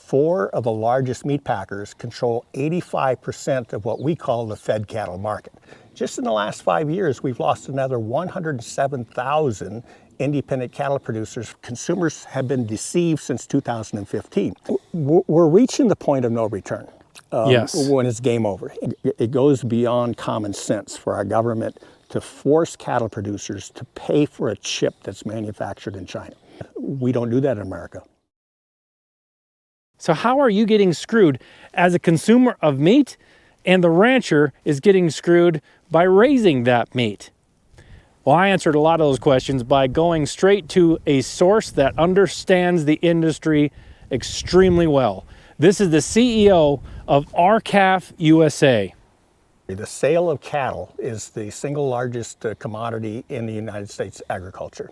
4 of the largest meat packers control 85% of what we call the fed cattle market. Just in the last 5 years, we've lost another 107,000 independent cattle producers. Consumers have been deceived since 2015. We're reaching the point of no return. Yes. When it's game over. It goes beyond common sense for our government to force cattle producers to pay for a chip that's manufactured in China. We don't do that in America. So how are you getting screwed as a consumer of meat, and the rancher is getting screwed by raising that meat? Well, I answered a lot of those questions by going straight to a source that understands the industry extremely well. This is the CEO of RCAF USA. The sale of cattle is the single largest commodity in the United States agriculture,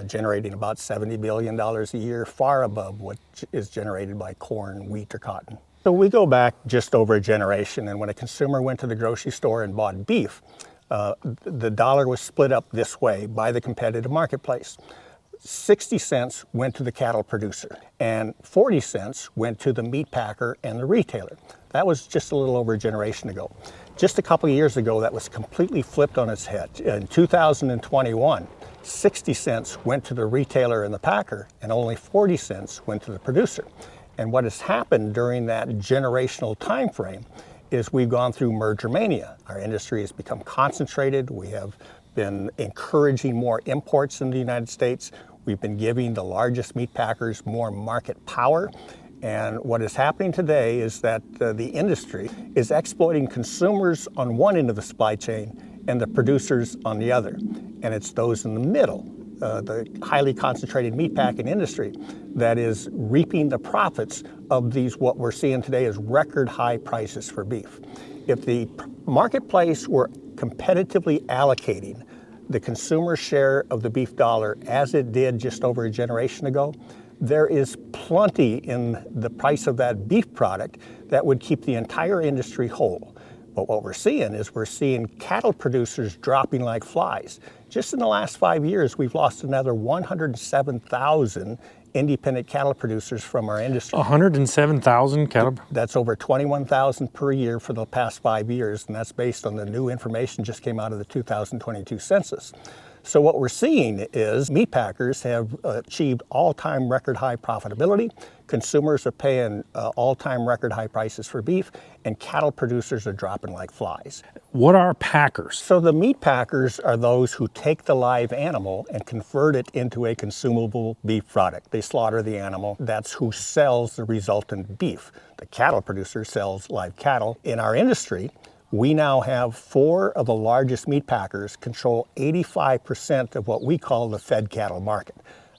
generating about $70 billion a year, far above what is generated by corn, wheat, or cotton. So we go back just over a generation, and when a consumer went to the grocery store and bought beef, the dollar was split up this way by the competitive marketplace. 60 cents went to the cattle producer, and 40 cents went to the meat packer and the retailer. That was just a little over a generation ago. Just a couple of years ago, that was completely flipped on its head. In 2021, 60 cents went to the retailer and the packer, and only 40 cents went to the producer. And what has happened during that generational time frame is we've gone through merger mania. Our industry has become concentrated. We have been encouraging more imports in the United States. We've been giving the largest meat packers more market power. And what is happening today is that the industry is exploiting consumers on one end of the supply chain and the producers on the other. And it's those in the middle, the highly concentrated meat packing industry, that is reaping the profits of these, what we're seeing today is record high prices for beef. If the marketplace were competitively allocating the consumer share of the beef dollar as it did just over a generation ago, there is plenty in the price of that beef product that would keep the entire industry whole. But what we're seeing cattle producers dropping like flies. Just in the last 5 years, we've lost another 107,000 independent cattle producers from our industry. 107,000 cattle? That's over 21,000 per year for the past 5 years, and that's based on the new information just came out of the 2022 census. So what we're seeing is meat packers have achieved all-time record high profitability, consumers are paying all-time record high prices for beef, and cattle producers are dropping like flies. What are packers? So the meat packers are those who take the live animal and convert it into a consumable beef product. They slaughter the animal. That's who sells the resultant beef. The cattle producer sells live cattle. In our industry, we now have 4 of the largest meat packers control 85% of what we call the fed cattle market.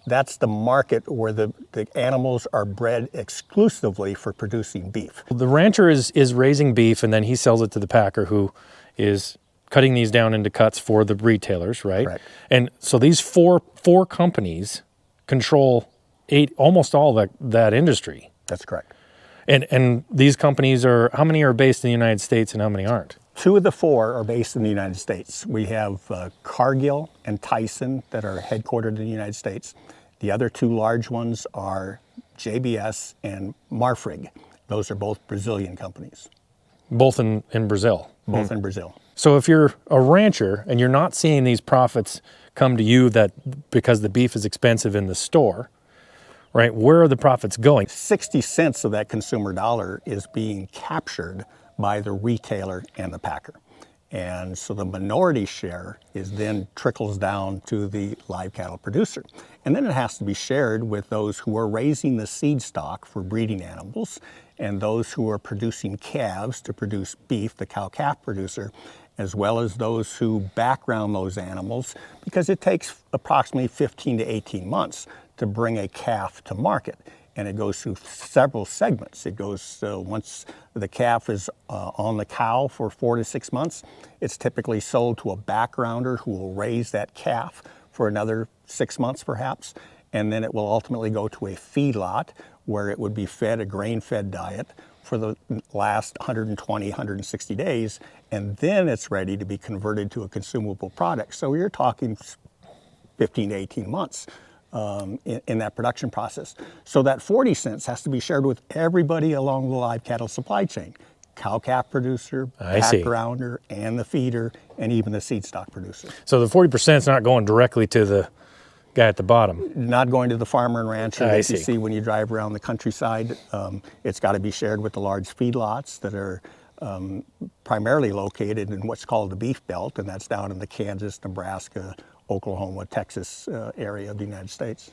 That's the market where the animals are bred exclusively for producing beef. The rancher is raising beef, and then he sells it to the packer, who is cutting these down into cuts for the retailers, right? Correct. And so these four companies control almost all that industry. That's correct. And these companies how many are based in the United States and how many aren't? 2 of the 4 are based in the United States. We have Cargill and Tyson that are headquartered in the United States. The other 2 large ones are JBS and Marfrig. Those are both Brazilian companies. Both in Brazil? Both in Brazil. So if you're a rancher and you're not seeing these profits come to you because the beef is expensive in the store, right, where are the profits going? 60 cents of that consumer dollar is being captured by the retailer and the packer. And so the minority share then trickles down to the live cattle producer. And then it has to be shared with those who are raising the seed stock for breeding animals and those who are producing calves to produce beef, the cow-calf producer, as well as those who background those animals, because it takes approximately 15 to 18 months to bring a calf to market. And it goes through several segments. It goes, once the calf is on the cow for 4 to 6 months, it's typically sold to a backgrounder who will raise that calf for another 6 months perhaps. And then it will ultimately go to a feedlot where it would be fed a grain-fed diet for the last 120, 160 days. And then it's ready to be converted to a consumable product. So you're talking 15 to 18 months in that production process. So that 40 cents has to be shared with everybody along the live cattle supply chain. Cow calf producer, backgrounder, and the feeder, and even the seed stock producer. So the 40% is not going directly to the guy at the bottom. Not going to the farmer and rancher that you see when you drive around the countryside. It's got to be shared with the large feedlots that are primarily located in what's called the beef belt, and that's down in the Kansas, Nebraska, Oklahoma, Texas area of the United States.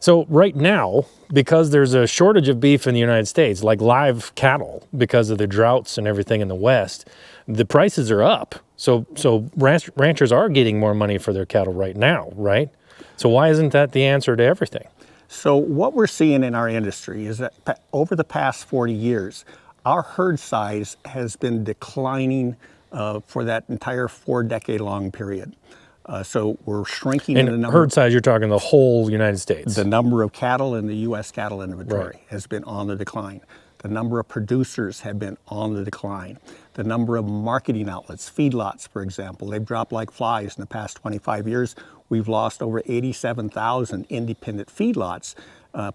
So right now, because there's a shortage of beef in the United States, like live cattle, because of the droughts and everything in the West, the prices are up. So ranchers are getting more money for their cattle right now, right? So why isn't that the answer to everything? So what we're seeing in our industry is that over the past 40 years, our herd size has been declining for that entire 4-decade-long period. So we're shrinking in the number. Herd size, you're talking the whole United States. The number of cattle in the U.S. cattle inventory has been on the decline. The number of producers have been on the decline. The number of marketing outlets, feedlots, for example, they've dropped like flies in the past 25 years. We've lost over 87,000 independent feedlots,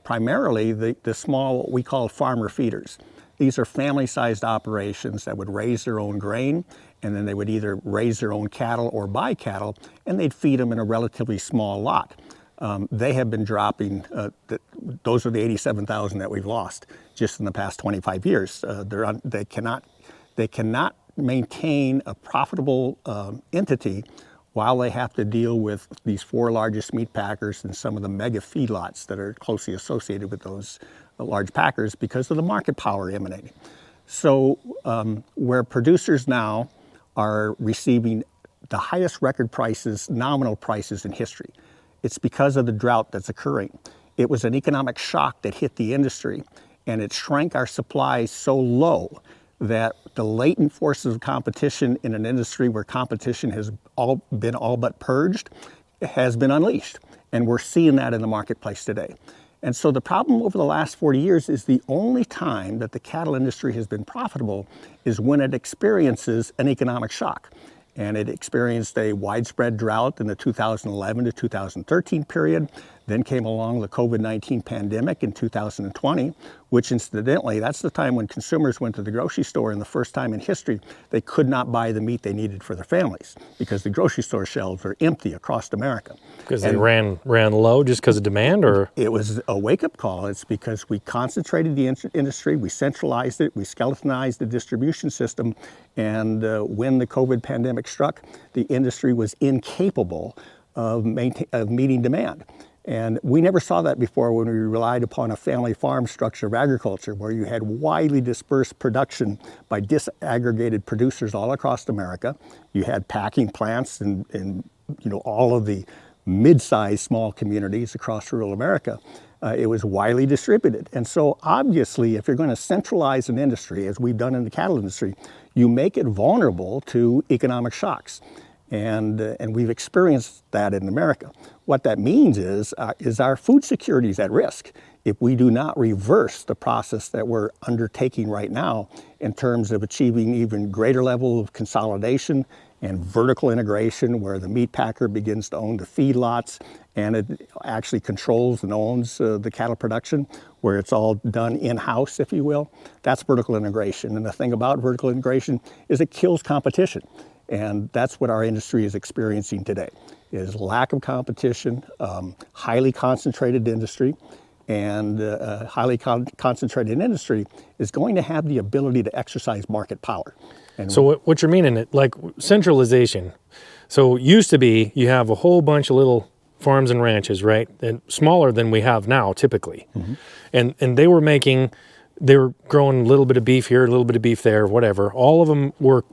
primarily the small, what we call farmer feeders. These are family-sized operations that would raise their own grain, and then they would either raise their own cattle or buy cattle, and they'd feed them in a relatively small lot. They have been dropping, those are the 87,000 that we've lost just in the past 25 years. They cannot maintain a profitable entity while they have to deal with these 4 largest meat packers and some of the mega feedlots that are closely associated with those large packers because of the market power emanating. So where producers now are receiving the highest record prices, nominal prices in history, it's because of the drought that's occurring. It was an economic shock that hit the industry, and it shrank our supplies so low that the latent forces of competition in an industry where competition has all but purged has been unleashed. And we're seeing that in the marketplace today. And so the problem over the last 40 years is the only time that the cattle industry has been profitable is when it experiences an economic shock. And it experienced a widespread drought in the 2011 to 2013 period. Then came along the COVID-19 pandemic in 2020, which incidentally, that's the time when consumers went to the grocery store, and the first time in history, they could not buy the meat they needed for their families because the grocery store shelves are empty across America. Because they ran low just because of demand, or? It was a wake-up call. It's because we concentrated the industry, we centralized it, we skeletonized the distribution system, and when the COVID pandemic struck, the industry was incapable of meeting demand. And we never saw that before when we relied upon a family farm structure of agriculture where you had widely dispersed production by disaggregated producers all across America. You had packing plants in all of the mid-sized small communities across rural America. It was widely distributed. And so obviously, if you're going to centralize an industry, as we've done in the cattle industry, you make it vulnerable to economic shocks. And we've experienced that in America. What that means is our food security is at risk if we do not reverse the process that we're undertaking right now in terms of achieving even greater level of consolidation and vertical integration, where the meat packer begins to own the feedlots and it actually controls and owns the cattle production, where it's all done in-house, if you will. That's vertical integration. And the thing about vertical integration is it kills competition. And that's what our industry is experiencing today, is lack of competition, highly concentrated industry, and a highly concentrated industry is going to have the ability to exercise market power. And so what you're meaning, like centralization. So it used to be you have a whole bunch of little farms and ranches, right? And smaller than we have now typically. Mm-hmm. And they were growing a little bit of beef here, a little bit of beef there, whatever. All of them were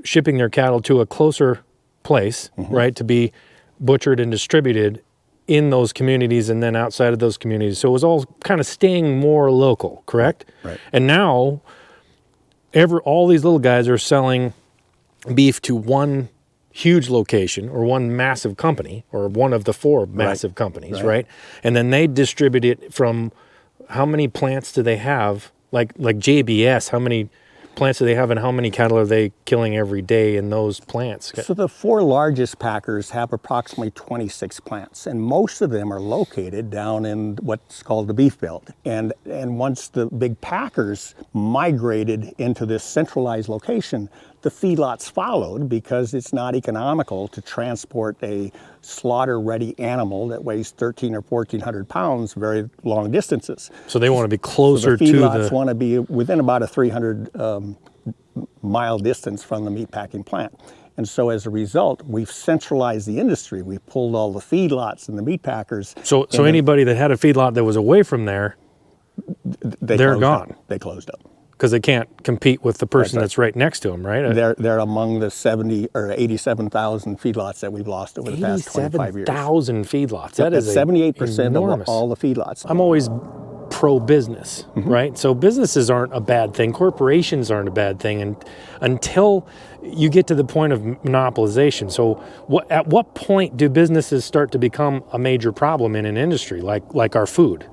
shipping their cattle to a closer place, mm-hmm. right, to be butchered and distributed in those communities and then outside of those communities. So it was all kind of staying more local, correct? Right. And now all these little guys are selling beef to one huge location or one massive company or one of the 4 massive companies, right? And then they distribute it from, how many plants do they have? Like JBS, how many plants do they have, and how many cattle are they killing every day in those plants? So the 4 largest packers have approximately 26 plants, and most of them are located down in what's called the beef belt. And once the big packers migrated into this centralized location, the feedlots followed because it's not economical to transport a slaughter-ready animal that weighs 1,300 or 1,400 pounds very long distances. So they want to be closer so the to feedlots want to be within about a 300 mile distance from the meatpacking plant. And so as a result, we've centralized the industry. We've pulled all the feedlots and the meat packers. So anybody that had a feedlot that was away from there, they're gone. They closed up. Because they can't compete with the person that's right next to them, right? They're among the 70 or 87,000 feedlots that we've lost over the past 25 years. 87,000 feedlots. That is 78% enormous. of all the feedlots. I'm always pro-business, right? So businesses aren't a bad thing. Corporations aren't a bad thing, and until you get to the point of monopolization. So at what point do businesses start to become a major problem in an industry like our food?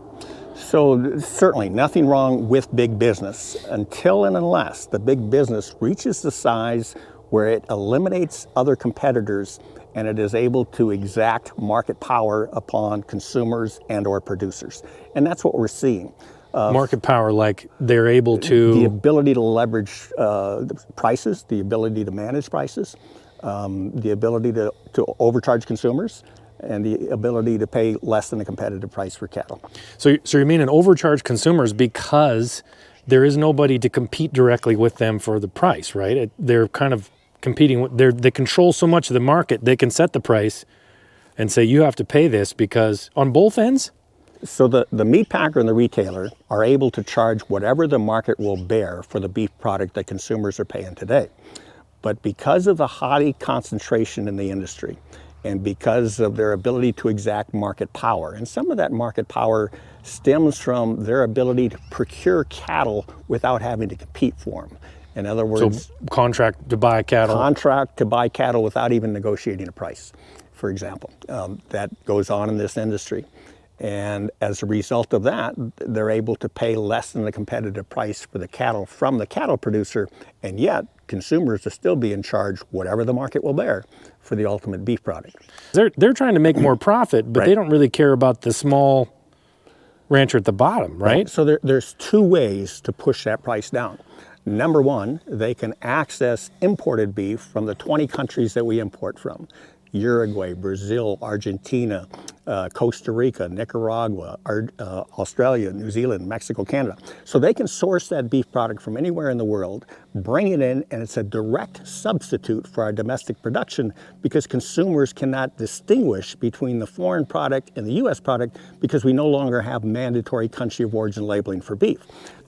So certainly nothing wrong with big business until and unless the big business reaches the size where it eliminates other competitors and it is able to exact market power upon consumers and or producers. And that's what we're seeing. Market power, like they're able to... The ability to leverage prices, the ability to manage prices, the ability to overcharge consumers, and the ability to pay less than a competitive price for cattle. So you mean an overcharge consumers because there is nobody to compete directly with them for the price, right? They're kind of competing, they control so much of the market, they can set the price and say you have to pay this because on both ends? So the meat packer and the retailer are able to charge whatever the market will bear for the beef product that consumers are paying today. But because of the high concentration in the industry, and because of their ability to exact market power. And some of that market power stems from their ability to procure cattle without having to compete for them. In other words, so contract to buy cattle. Contract to buy cattle without even negotiating a price, for example. That goes on in this industry. And as a result of that, they're able to pay less than the competitive price for the cattle from the cattle producer, and yet consumers are still being charged whatever the market will bear for the ultimate beef product. They're trying to make more profit, but they don't really care about the small rancher at the bottom, right? So there's 2 ways to push that price down. Number 1, they can access imported beef from the 20 countries that we import from. Uruguay, Brazil, Argentina, Costa Rica, Nicaragua, Australia, New Zealand, Mexico, Canada. So they can source that beef product from anywhere in the world, bring it in, and it's a direct substitute for our domestic production because consumers cannot distinguish between the foreign product and the U.S. product because we no longer have mandatory country of origin labeling for beef.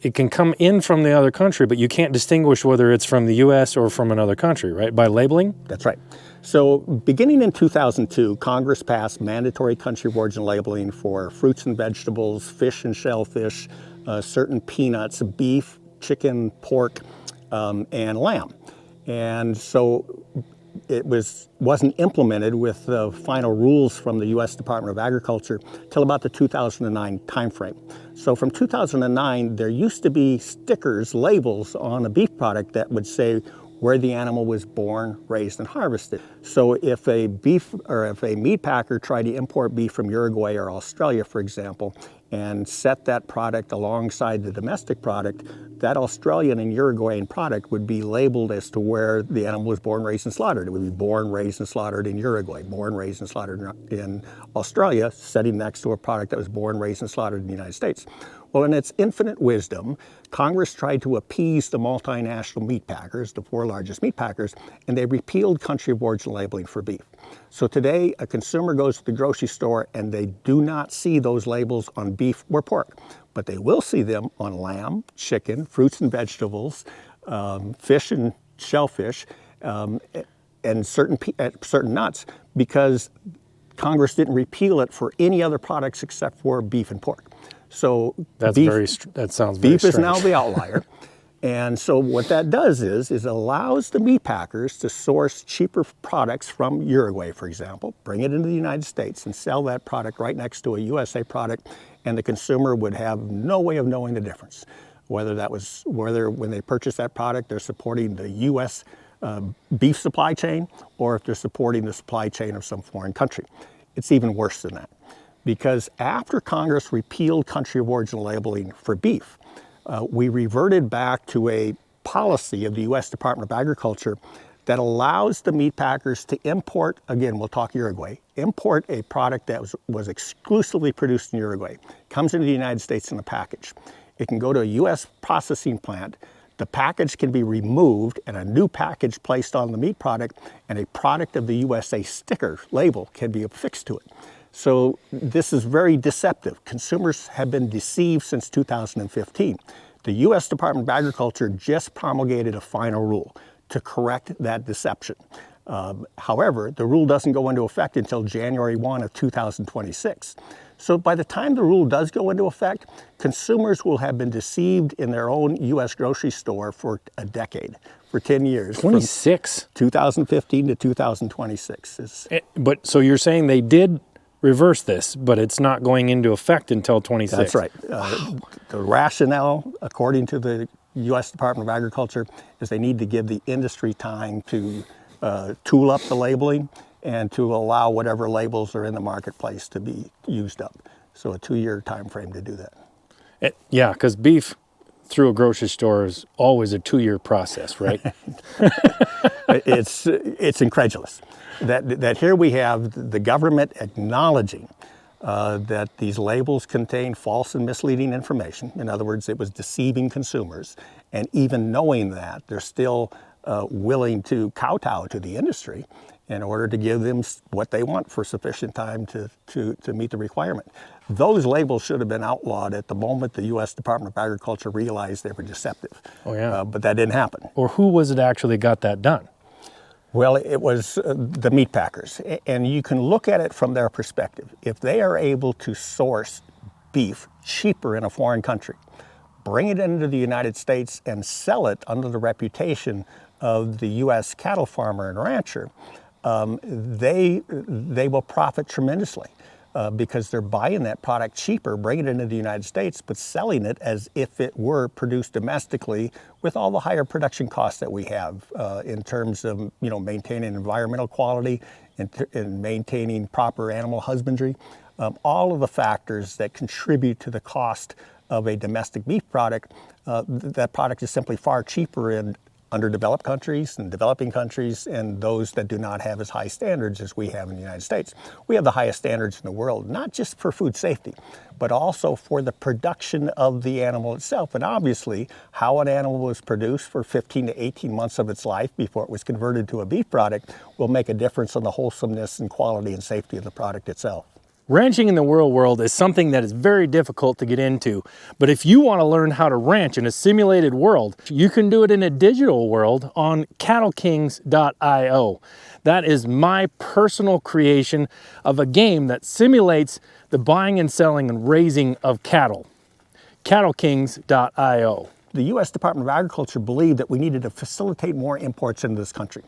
It can come in from the other country, but you can't distinguish whether it's from the U.S. or from another country, right? By labeling? That's right. So beginning in 2002, Congress passed mandatory country of origin labeling for fruits and vegetables, fish and shellfish, certain peanuts, beef, chicken, pork, and lamb. And so it wasn't implemented with the final rules from the U.S. Department of Agriculture till about the 2009 timeframe. So from 2009, there used to be stickers, labels on a beef product that would say where the animal was born, raised, and harvested. So if a meat packer tried to import beef from Uruguay or Australia, for example, and set that product alongside the domestic product, that Australian and Uruguayan product would be labeled as to where the animal was born, raised, and slaughtered. It would be born, raised, and slaughtered in Uruguay, born, raised, and slaughtered in Australia, sitting next to a product that was born, raised, and slaughtered in the United States. Well, in its infinite wisdom, Congress tried to appease the multinational meat packers, the 4 largest meat packers, and they repealed country of origin labeling for beef. So today, a consumer goes to the grocery store and they do not see those labels on beef or pork, but they will see them on lamb, chicken, fruits and vegetables, fish and shellfish, and certain nuts, because Congress didn't repeal it for any other products except for beef and pork. So that sounds very beef is strange. now the outlier. And so what that does is allows the meat packers to source cheaper products from Uruguay, for example, bring it into the United States and sell that product right next to a USA product, and the consumer would have no way of knowing the difference. whether when they purchase that product, they're supporting the U.S. Beef supply chain, or if they're supporting the supply chain of some foreign country. It's even worse than that, because after Congress repealed country of origin labeling for beef, we reverted back to a policy of the U.S. Department of Agriculture that allows the meat packers to import, again, we'll talk Uruguay, import a product that was exclusively produced in Uruguay, comes into the United States in a package. It can go to a U.S. processing plant, the package can be removed and a new package placed on the meat product, and a product of the USA sticker label can be affixed to it. So this is very deceptive. Consumers have been deceived since 2015. The U.S. Department of Agriculture just promulgated a final rule to correct that deception. However, the rule doesn't go into effect until January 1 of 2026. So by the time the rule does go into effect, consumers will have been deceived in their own U.S. grocery store for a decade, for 10 years. 26? 2015 to 2026. But so you're saying they did reverse this, but it's not going into effect until 26? That's right. The rationale, according to the U.S. Department of Agriculture, is they need to give the industry time to tool up the labeling and to allow whatever labels are in the marketplace to be used up. So a 2-year time frame to do that. Yeah, because beef through a grocery store is always a 2-year process, right? It's incredulous that here we have the government acknowledging that these labels contain false and misleading information. In other words, it was deceiving consumers. And even knowing that, they're still willing to kowtow to the industry in order to give them what they want for sufficient time to meet the requirement. Those labels should have been outlawed at the moment the U.S. Department of Agriculture realized they were deceptive. Oh, yeah. But that didn't happen. Or who was it actually got that done? Well, it was the meat packers. And you can look at it from their perspective. If they are able to source beef cheaper in a foreign country, bring it into the United States and sell it under the reputation of the U.S. cattle farmer and rancher, they will profit tremendously because they're buying that product cheaper, bringing it into the United States, but selling it as if it were produced domestically with all the higher production costs that we have in terms of maintaining environmental quality and maintaining proper animal husbandry. All of the factors that contribute to the cost of a domestic beef product, that product is simply far cheaper in underdeveloped countries and developing countries and those that do not have as high standards as we have in the United States. We have the highest standards in the world, not just for food safety, but also for the production of the animal itself. And obviously, how an animal was produced for 15 to 18 months of its life before it was converted to a beef product will make a difference on the wholesomeness and quality and safety of the product itself. Ranching in the real world is something that is very difficult to get into, but if you want to learn how to ranch in a simulated world, you can do it in a digital world on cattlekings.io. That is my personal creation of a game that simulates the buying and selling and raising of cattle. cattlekings.io. The U.S. Department of Agriculture believed that we needed to facilitate more imports into this country.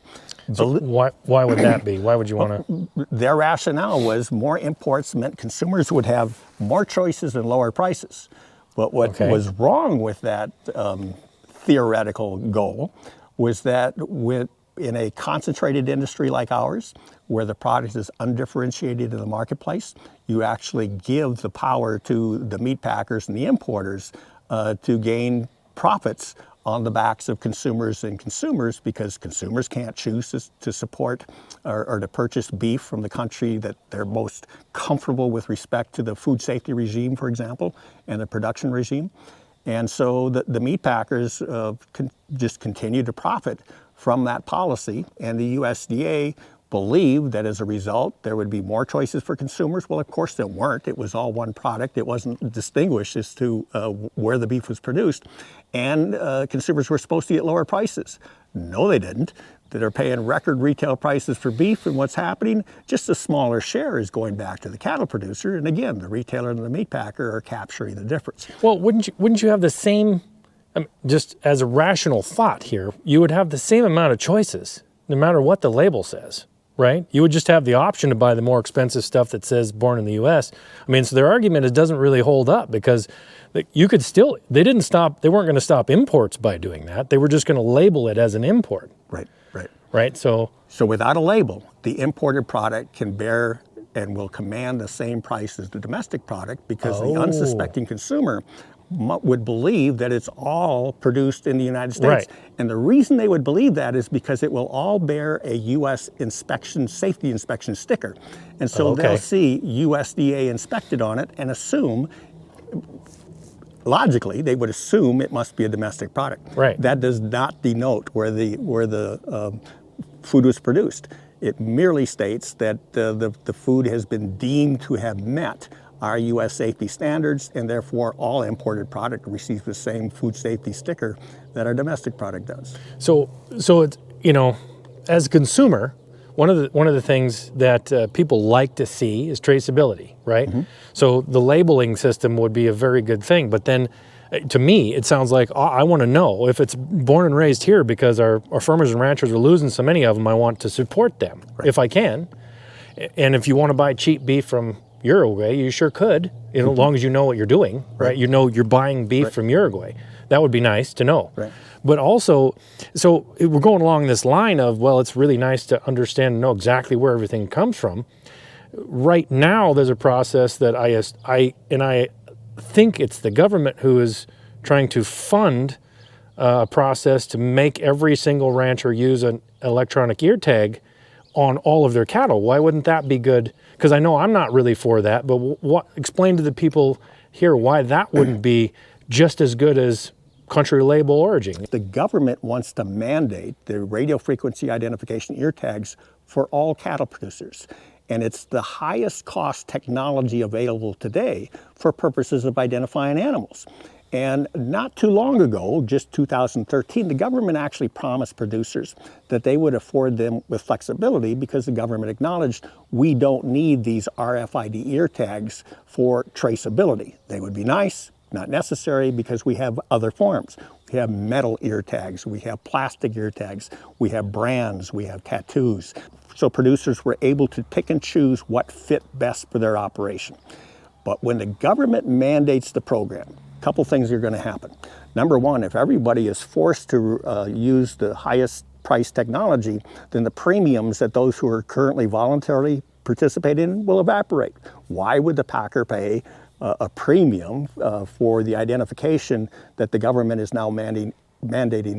So why would that be? Why would you want to? Their rationale was more imports meant consumers would have more choices and lower prices. But what was wrong with that theoretical goal was that in a concentrated industry like ours, where the product is undifferentiated in the marketplace, you actually give the power to the meat packers and the importers to gain profits on the backs of consumers because consumers can't choose to support or to purchase beef from the country that they're most comfortable with respect to the food safety regime, for example, and the production regime. And so the meat packers just continue to profit from that policy, and the USDA believed that as a result there would be more choices for consumers. Well, of course there weren't. It was all one product. It wasn't distinguished as to where the beef was produced. And consumers were supposed to get lower prices. No, they didn't. They're paying record retail prices for beef, and what's happening? Just a smaller share is going back to the cattle producer, and again, the retailer and the meat packer are capturing the difference. Well, wouldn't you have the same, just as a rational thought here, you would have the same amount of choices, no matter what the label says, right? You would just have the option to buy the more expensive stuff that says born in the U.S. I mean, so their argument is doesn't really hold up because you could still, they weren't going to stop imports by doing that. They were just going to label it as an import. Right, right. Right, so without a label, the imported product can bear and will command the same price as the domestic product because the unsuspecting consumer would believe that it's all produced in the United States. Right. And the reason they would believe that is because it will all bear a U.S. safety inspection sticker. And so they'll see USDA inspected on it and assume, logically, they would assume it must be a domestic product. Right. That does not denote where the food was produced. It merely states that the food has been deemed to have met our U.S. safety standards, and therefore all imported product receives the same food safety sticker that our domestic product does. So it's, you know, as a consumer, one of the things that people like to see is traceability, right? Mm-hmm. So the labeling system would be a very good thing, but then to me, it sounds like I want to know if it's born and raised here because our farmers and ranchers are losing so many of them. I want to support them if I can. And if you want to buy cheap beef from Uruguay, you sure could, as long as you know what you're doing, right? You know you're buying beef from Uruguay. That would be nice to know. Right. But also, so we're going along this line of, well, it's really nice to understand and know exactly where everything comes from. Right now, there's a process that I think it's the government who is trying to fund a process to make every single rancher use an electronic ear tag on all of their cattle. Why wouldn't that be good? Because I know I'm not really for that, but explain to the people here why that wouldn't be just as good as country label origin. The government wants to mandate the radio frequency identification ear tags for all cattle producers. And it's the highest cost technology available today for purposes of identifying animals. And not too long ago, just 2013, the government actually promised producers that they would afford them with flexibility because the government acknowledged we don't need these RFID ear tags for traceability. They would be nice, not necessary, because we have other forms. We have metal ear tags, we have plastic ear tags, we have brands, we have tattoos. So producers were able to pick and choose what fit best for their operation. But when the government mandates the program, a couple things are going to happen. Number one, if everybody is forced to use the highest price technology, then the premiums that those who are currently voluntarily participating in will evaporate. Why would the packer pay a premium for the identification that the government is now mandating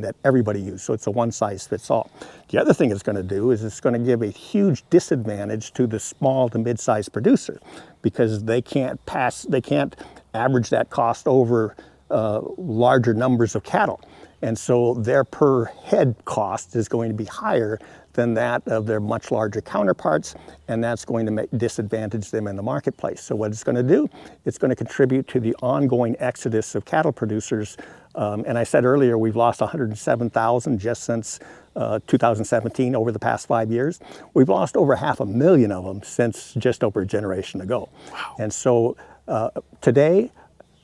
that everybody use? So it's a one-size-fits-all. The other thing it's going to do is it's going to give a huge disadvantage to the small to mid-sized producer because they can't average that cost over larger numbers of cattle. And so their per head cost is going to be higher than that of their much larger counterparts, and that's going to disadvantage them in the marketplace. So what it's going to do, it's going to contribute to the ongoing exodus of cattle producers. And I said earlier, we've lost 107,000 just since 2017 over the past 5 years. We've lost over 500,000 of them since just over a generation ago. Wow. And so today,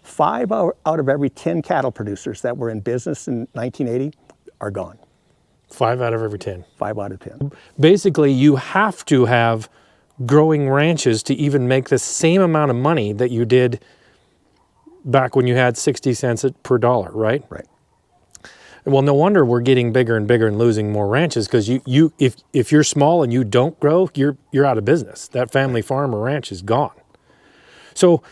5 out of every 10 cattle producers that were in business in 1980 are gone. 5 out of every 10. 5 out of 10. Basically, you have to have growing ranches to even make the same amount of money that you did back when you had 60 cents per dollar, right? Right. Well, no wonder we're getting bigger and bigger and losing more ranches because if you're small and you don't grow, you're out of business. That family farm or ranch is gone. So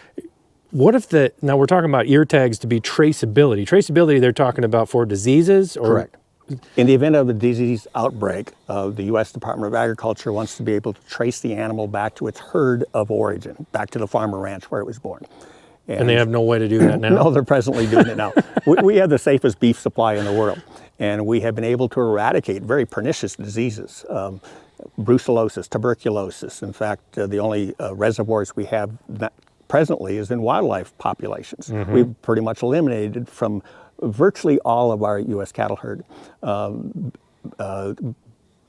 what if now we're talking about ear tags to be traceability. Traceability they're talking about for diseases? Or? Correct. In the event of a disease outbreak, the U.S. Department of Agriculture wants to be able to trace the animal back to its herd of origin, back to the farm or ranch where it was born. And they have no way to do that now? No, they're presently doing it now. We have the safest beef supply in the world, and we have been able to eradicate very pernicious diseases, brucellosis, tuberculosis. In fact, the only reservoirs we have presently is in wildlife populations. Mm-hmm. We've pretty much eliminated from virtually all of our U.S. cattle herd.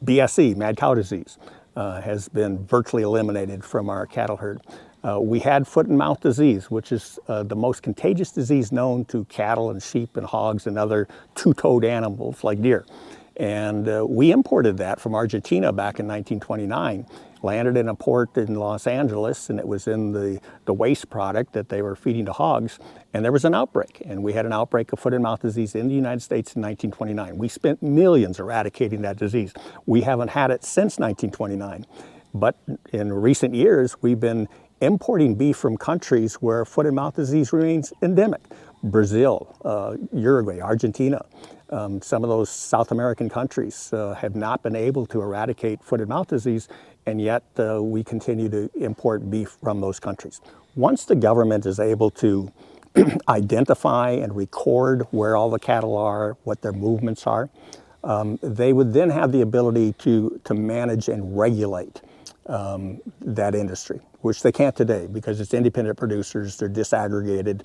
BSE, mad cow disease, has been virtually eliminated from our cattle herd. We had foot and mouth disease, which is the most contagious disease known to cattle and sheep and hogs and other two-toed animals like deer. And we imported that from Argentina back in 1929, landed in a port in Los Angeles, and it was in the waste product that they were feeding to hogs, and there was an outbreak. And we had an outbreak of foot and mouth disease in the United States in 1929. We spent millions eradicating that disease. We haven't had it since 1929. But in recent years, we've been importing beef from countries where foot and mouth disease remains endemic. Brazil, Uruguay, Argentina. Some of those South American countries have not been able to eradicate foot and mouth disease, and yet we continue to import beef from those countries. Once the government is able to identify and record where all the cattle are, what their movements are, they would then have the ability to manage and regulate that industry, which they can't today because it's independent producers, they're disaggregated.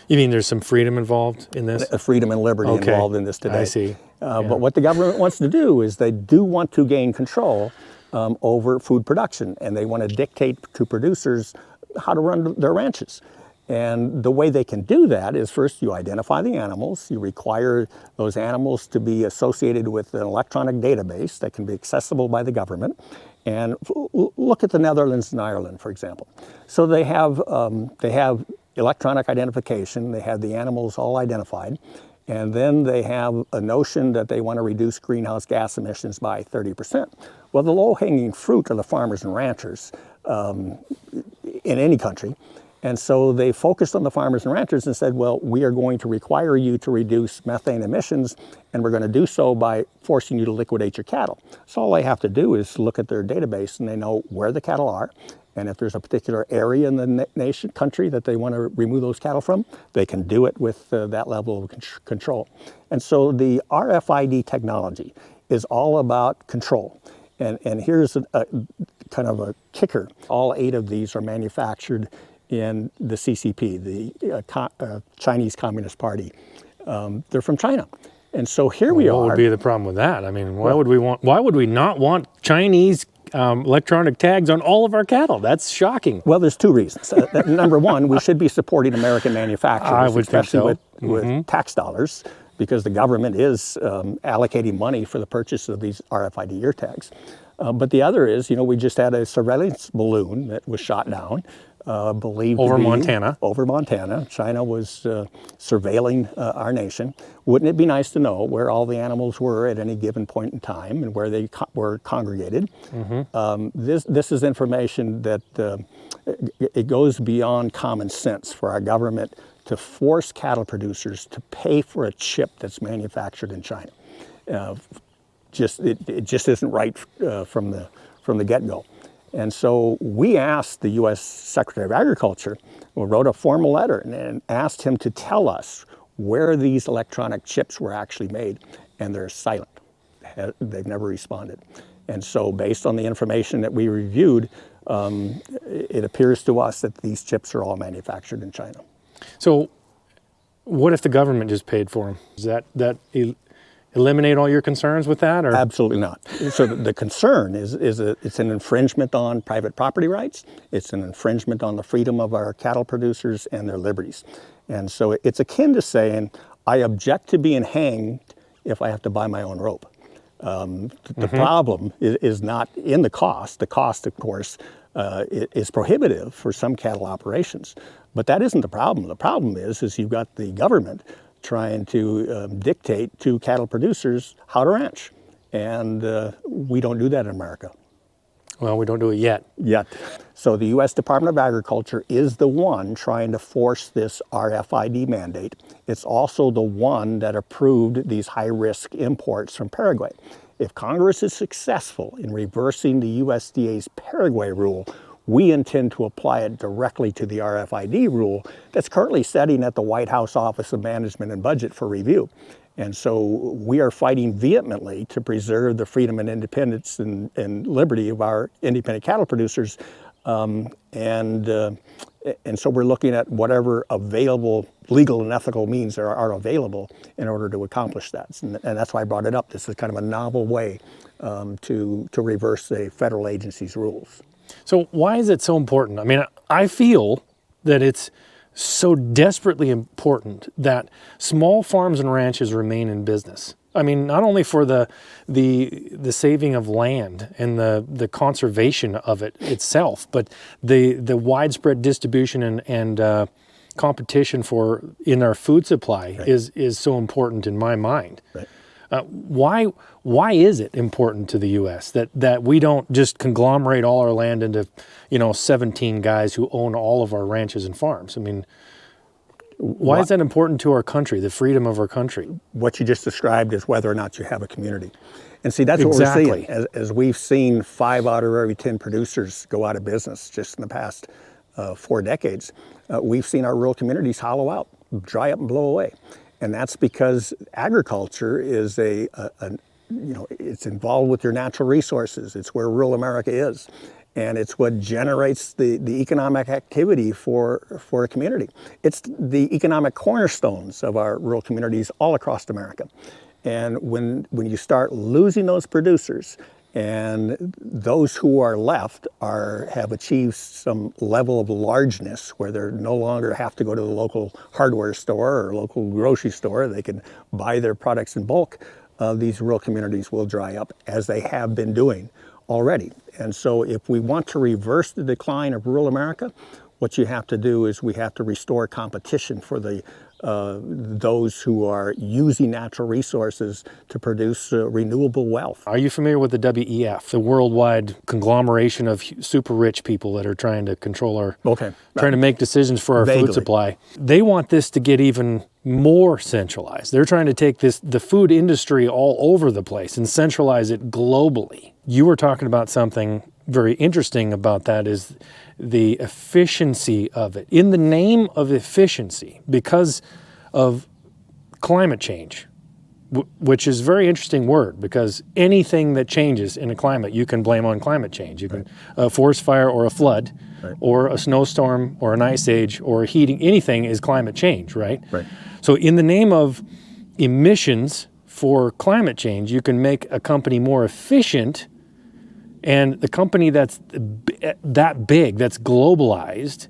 You mean there's some freedom involved in this? Freedom and liberty involved in this today. I see. But what the government wants to do is they do want to gain control over food production, and they want to dictate to producers how to run their ranches. And the way they can do that is first you identify the animals, you require those animals to be associated with an electronic database that can be accessible by the government. And look at the Netherlands and Ireland, for example. So they have electronic identification, they have the animals all identified, and then they have a notion that they want to reduce greenhouse gas emissions by 30%. Well, the low-hanging fruit are the farmers and ranchers in any country. And so they focused on the farmers and ranchers and said, well, we are going to require you to reduce methane emissions, and we're going to do so by forcing you to liquidate your cattle. So all they have to do is look at their database, and they know where the cattle are. And if there's a particular area in the country that they want to remove those cattle from, they can do it with that level of control. And so the RFID technology is all about control. And here's a kind of a kicker. All 8 of these are manufactured in the CCP, the Chinese Communist Party. They're from China. And so here we are. What would be the problem with that? I mean, why would we not want Chinese electronic tags on all of our cattle? That's shocking. Well, there's 2 reasons. Number one, we should be supporting American manufacturers, I would especially think so. with tax dollars, because the government is allocating money for the purchase of these RFID ear tags. But the other is, we just had a surveillance balloon that was shot down. Believed over to be Montana. Over Montana. China was surveilling our nation. Wouldn't it be nice to know where all the animals were at any given point in time and where they were congregated? This is information that it goes beyond common sense for our government to force cattle producers to pay for a chip that's manufactured in China. It just isn't right from the get-go. And so we asked the U.S. Secretary of Agriculture, who wrote a formal letter and asked him to tell us where these electronic chips were actually made, and they're silent. They've never responded. And so based on the information that we reviewed, it appears to us that these chips are all manufactured in China. So what if the government just paid for them? Does that eliminate all your concerns with that? Or? Absolutely not. So the concern is it's an infringement on private property rights. It's an infringement on the freedom of our cattle producers and their liberties. And so it's akin to saying, I object to being hanged if I have to buy my own rope. The problem is not in the cost. The cost, of course, is prohibitive for some cattle operations. But that isn't the problem. The problem is you've got the government trying to dictate to cattle producers how to ranch. And we don't do that in America. Well, we don't do it yet. So the U.S. Department of Agriculture is the one trying to force this RFID mandate. It's also the one that approved these high-risk imports from Paraguay. If Congress is successful in reversing the USDA's Paraguay rule, we intend to apply it directly to the RFID rule that's currently sitting at the White House Office of Management and Budget for review. And so we are fighting vehemently to preserve the freedom and independence and liberty of our independent cattle producers. And so we're looking at whatever available legal and ethical means there are available in order to accomplish that. And that's why I brought it up. This is kind of a novel way to reverse a federal agency's rules. So why is it so important? I mean, I feel that it's so desperately important that small farms and ranches remain in business. I mean, not only for the saving of land and the conservation of it itself, but the widespread distribution and competition for in our food supply is so important in my mind. Right. Why is it important to the U.S. that we don't just conglomerate all our land into 17 guys who own all of our ranches and farms? I mean, why is that important to our country, the freedom of our country? What you just described is whether or not you have a community. And see, that's Exactly. what we're seeing. As we've seen 5 out of every 10 producers go out of business just in the past 4 decades, we've seen our rural communities hollow out, dry up and blow away. And that's because agriculture is it's involved with your natural resources. It's where rural America is. And it's what generates the economic activity for a community. It's the economic cornerstones of our rural communities all across America. And when you start losing those producers, and those who are left have achieved some level of largeness where they no longer have to go to the local hardware store or local grocery store, they can buy their products in bulk, these rural communities will dry up, as they have been doing already. And so if we want to reverse the decline of rural America, what you have to do is we have to restore competition for those who are using natural resources to produce renewable wealth. Are you familiar with the WEF, the worldwide conglomeration of super rich people that are trying to control trying to make decisions for our food supply? They want this to get even more centralized. They're trying to take the food industry all over the place and centralize it globally. You were talking about something very interesting about that, is the efficiency of it. In the name of efficiency, because of climate change, which is a very interesting word, because anything that changes in a climate, you can blame on climate change. You can a forest fire or a flood, or a snowstorm or an ice age or heating, anything is climate change, right? So in the name of emissions for climate change, you can make a company more efficient. And the company that's that big, that's globalized,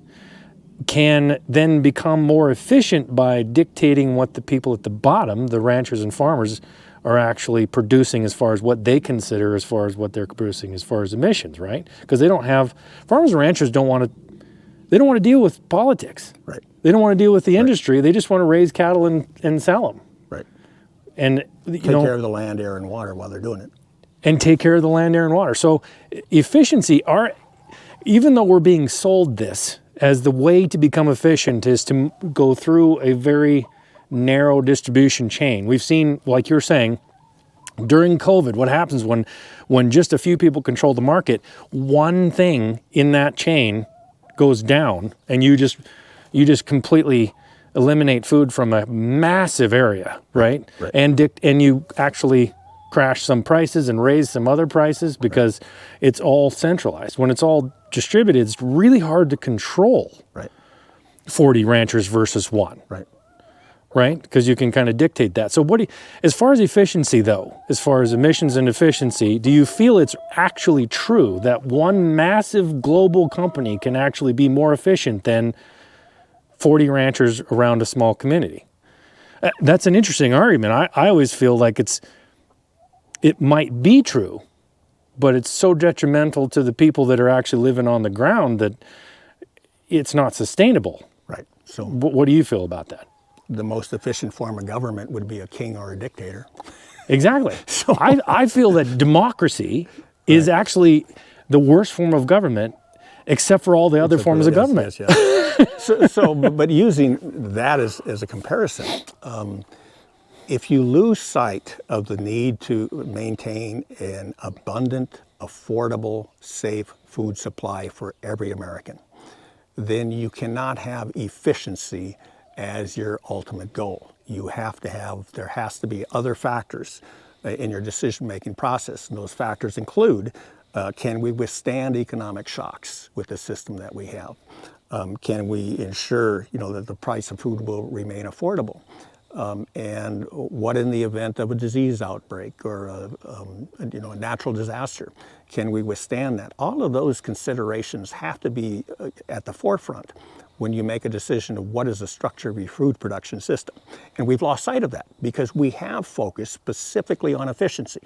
can then become more efficient by dictating what the people at the bottom, the ranchers and farmers, are actually producing as far as what they consider, as far as what they're producing as far as emissions, right? Because farmers and ranchers don't want to deal with politics. Right. They don't want to deal with the industry. They just want to raise cattle and sell them. Right. And take care of the land, air, and water while they're doing it. And take care of the land, air, and water. So efficiency, even though we're being sold this as the way to become efficient is to go through a very narrow distribution chain. We've seen, like you're saying, during COVID, what happens when just a few people control the market, one thing in that chain goes down, and you just completely eliminate food from a massive area, right? And you actually crash some prices and raise some other prices because it's all centralized. When it's all distributed, it's really hard to control 40 ranchers versus one. Right? Because you can kind of dictate that. So as far as efficiency though, as far as emissions and efficiency, do you feel it's actually true that one massive global company can actually be more efficient than 40 ranchers around a small community? That's an interesting argument. I always feel like it might be true, but it's so detrimental to the people that are actually living on the ground that it's not sustainable. Right. So what do you feel about that? The most efficient form of government would be a king or a dictator. Exactly. So I feel that democracy is actually the worst form of government, except for all the other forms of government. Yes. But using that as a comparison, if you lose sight of the need to maintain an abundant, affordable, safe food supply for every American, then you cannot have efficiency as your ultimate goal. There has to be other factors in your decision-making process. And those factors include, can we withstand economic shocks with the system that we have? Can we ensure, that the price of food will remain affordable? And what in the event of a disease outbreak or a natural disaster? Can we withstand that? All of those considerations have to be at the forefront when you make a decision of what is the structure of your food production system. And we've lost sight of that because we have focused specifically on efficiency.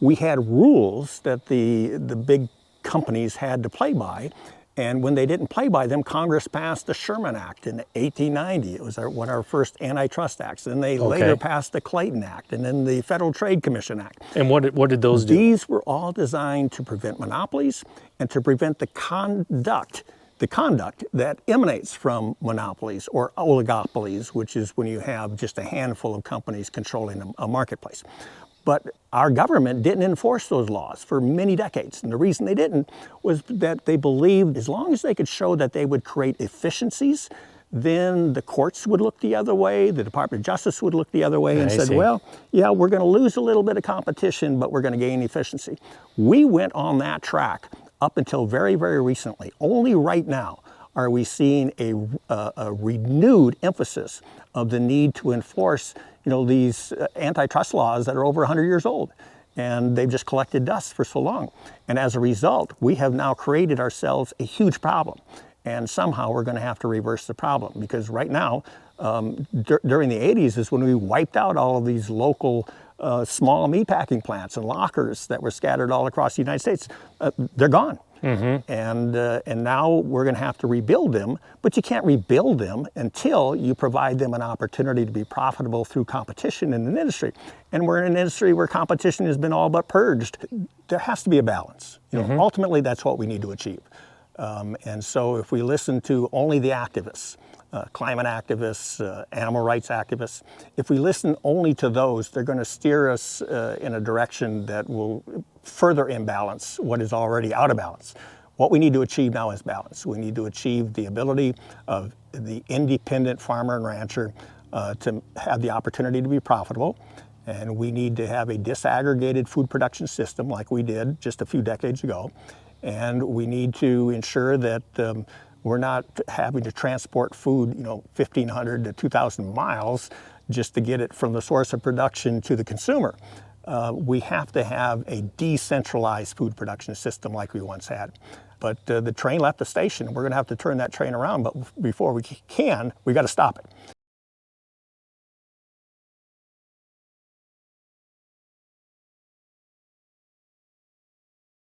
We had rules that the big companies had to play by, and when they didn't play by them, Congress passed the Sherman Act in 1890. It was one of our first antitrust acts. Then they later passed the Clayton Act, and then the Federal Trade Commission Act. And what did those do? These were all designed to prevent monopolies and to prevent the conduct that emanates from monopolies or oligopolies, which is when you have just a handful of companies controlling a marketplace. But our government didn't enforce those laws for many decades. And the reason they didn't was that they believed as long as they could show that they would create efficiencies, then the courts would look the other way, the Department of Justice would look the other way and said, well, yeah, we're going to lose a little bit of competition, but we're going to gain efficiency. We went on that track up until very, very recently. Only right now are we seeing a renewed emphasis of the need to enforce, these antitrust laws that are over 100 years old, and they've just collected dust for so long. And as a result, we have now created ourselves a huge problem. And somehow we're going to have to reverse the problem, because right now, during the 80s is when we wiped out all of these local small meatpacking plants and lockers that were scattered all across the United States. They're gone. Mm-hmm. And now we're going to have to rebuild them, but you can't rebuild them until you provide them an opportunity to be profitable through competition in an industry. And we're in an industry where competition has been all but purged. There has to be a balance. Ultimately, that's what we need to achieve. And so if we listen to only the activists, climate activists, animal rights activists, if we listen only to those, they're going to steer us in a direction that will further imbalance what is already out of balance. What we need to achieve now is balance. We need to achieve the ability of the independent farmer and rancher to have the opportunity to be profitable. And we need to have a disaggregated food production system like we did just a few decades ago. And we need to ensure that we're not having to transport food, 1,500 to 2,000 miles just to get it from the source of production to the consumer. We have to have a decentralized food production system like we once had. But the train left the station. We're going to have to turn that train around. But before we can, we got to stop it.